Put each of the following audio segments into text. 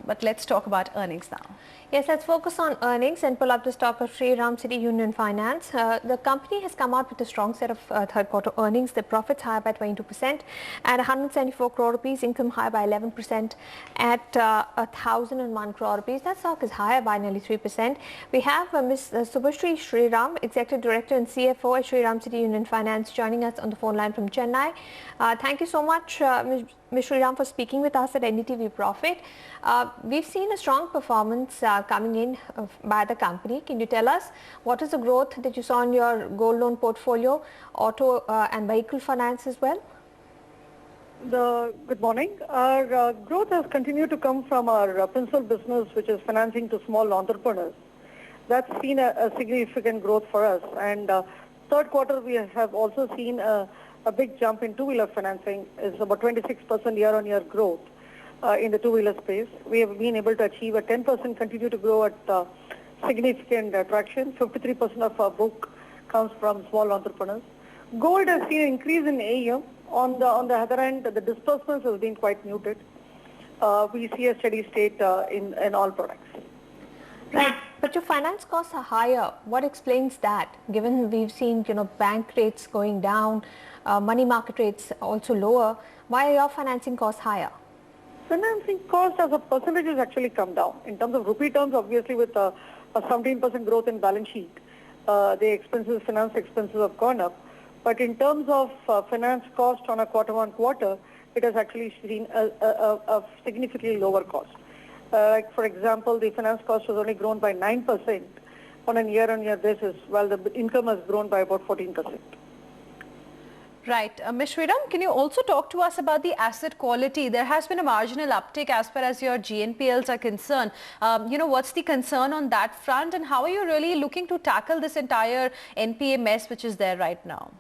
But let's talk about earnings now. Yes, let's focus on earnings and pull up the stock of Sriram City Union Finance. The company has come out with a strong set of third quarter earnings. The profits higher by 22% at 174 crore rupees, income higher by 11% at 1,001 crore rupees. That stock is higher by nearly 3%. We have Ms. Subhasri Sriram, Executive Director and CFO at Sriram City Union Finance, joining us on the phone line from Chennai. Thank you so much, Ms. Sriram, for speaking with us at NDTV Profit. We've seen a strong performance coming in by the company. Can you tell us what is the growth that you saw in your gold loan portfolio, auto and vehicle finance as well? Good morning. Our growth has continued to come from our principal business, which is financing to small entrepreneurs. That's seen a significant growth for us. And third quarter, we have also seen a big jump in two-wheeler financing. It's about 26% year-on-year growth in the two-wheeler space. We have been able to achieve a 10% continue to grow at significant traction. 53% of our book comes from small entrepreneurs. Gold has seen an increase in AUM. On the other end, the disbursements have been quite muted. We see a steady state in all products. Right, but your finance costs are higher. What explains that? Given we've seen, bank rates going down, money market rates also lower, why are your financing costs higher? Financing cost as a percentage has actually come down. In terms of rupee terms, obviously with a 17% growth in balance sheet, the finance expenses have gone up. But in terms of finance cost on a quarter-on-quarter, it has actually seen a significantly lower cost. Like for example, the finance cost has only grown by 9% on a year-on-year basis, while the income has grown by about 14%. Right. Ms. Sriram, can you also talk to us about the asset quality? There has been a marginal uptick as far as your GNPLs are concerned. What's the concern on that front, and how are you really looking to tackle this entire NPA mess which is there right now?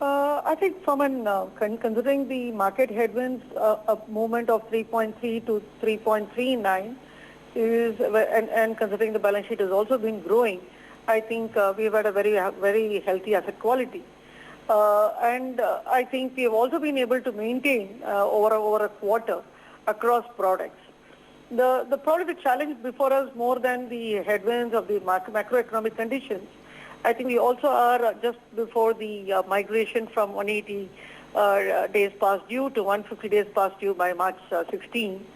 I think from considering the market headwinds, a movement of 3.3 to 3.39 is, and considering the balance sheet has also been growing, I think we've had a very healthy asset quality. And I think we have also been able to maintain over a quarter across products. Probably the challenge before us more than the headwinds of the macroeconomic conditions, I think we also are just before the migration from 180 days past due to 150 days past due by March 16.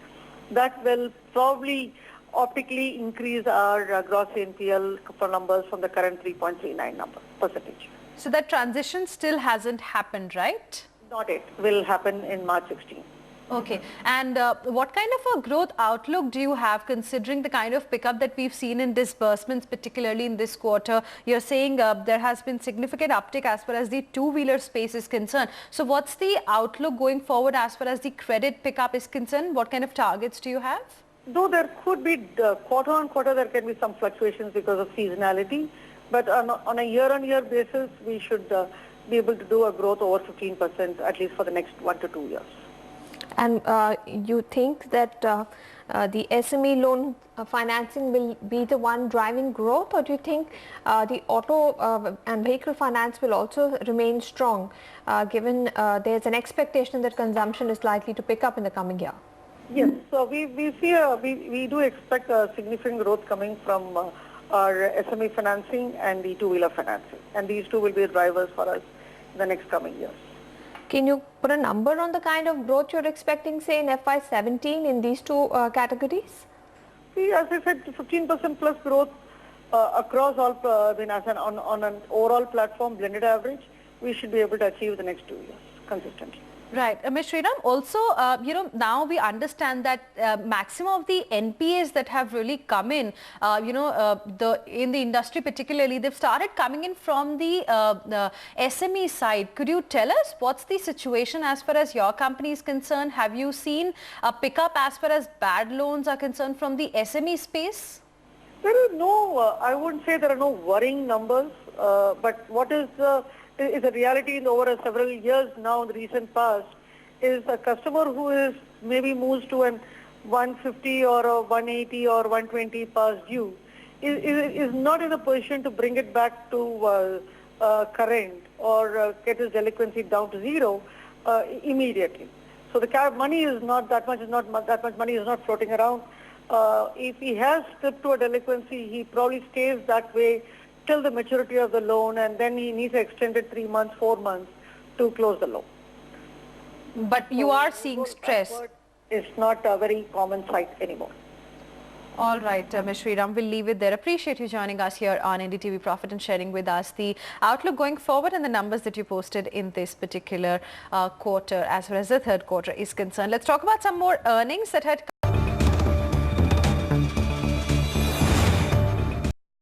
That will probably optically increase our gross NPL numbers from the current 3.39 percentage. So that transition still hasn't happened, right? Not yet. Will happen in March 16. Okay. And what kind of a growth outlook do you have considering the kind of pickup that we've seen in disbursements, particularly in this quarter? You're saying there has been significant uptick as far as the two-wheeler space is concerned. So what's the outlook going forward as far as the credit pickup is concerned? What kind of targets do you have? Though there could be quarter on quarter, there can be some fluctuations because of seasonality. But on a year-on-year basis, we should be able to do a growth over 15%, at least for the next 1 to 2 years. And you think that the SME loan financing will be the one driving growth, or do you think the auto and vehicle finance will also remain strong, given there's an expectation that consumption is likely to pick up in the coming year? Yes, so we do expect a significant growth coming from our SME financing and the two-wheeler financing. And these two will be the drivers for us in the next coming years. Can you put a number on the kind of growth you're expecting, say, in FY17 in these two categories? See, as I said, 15% plus growth across all, on an overall platform blended average, we should be able to achieve the next 2 years consistently. Right. Ms. Sriram, also, now we understand that maximum of the NPAs that have really come in, in the industry particularly, they've started coming in from the SME side. Could you tell us what's the situation as far as your company is concerned? Have you seen a pickup as far as bad loans are concerned from the SME space? There are no, I wouldn't say there are no worrying numbers, but what is a reality in over several years now in the recent past is a customer who is maybe moves to an 150 or a 180 or 120 past due is not in a position to bring it back to current or get his delinquency down to zero immediately. So the money is not that much. That much money is not floating around. If he has slipped to a delinquency, he probably stays that way till the maturity of the loan, and then he needs extended 3 months, 4 months to close the loan. But you are seeing stress. It's not a very common sight anymore. All right, Ms. Sriram, we'll leave it there. Appreciate you joining us here on NDTV Profit and sharing with us the outlook going forward and the numbers that you posted in this particular quarter as far as the third quarter is concerned. Let's talk about some more earnings that had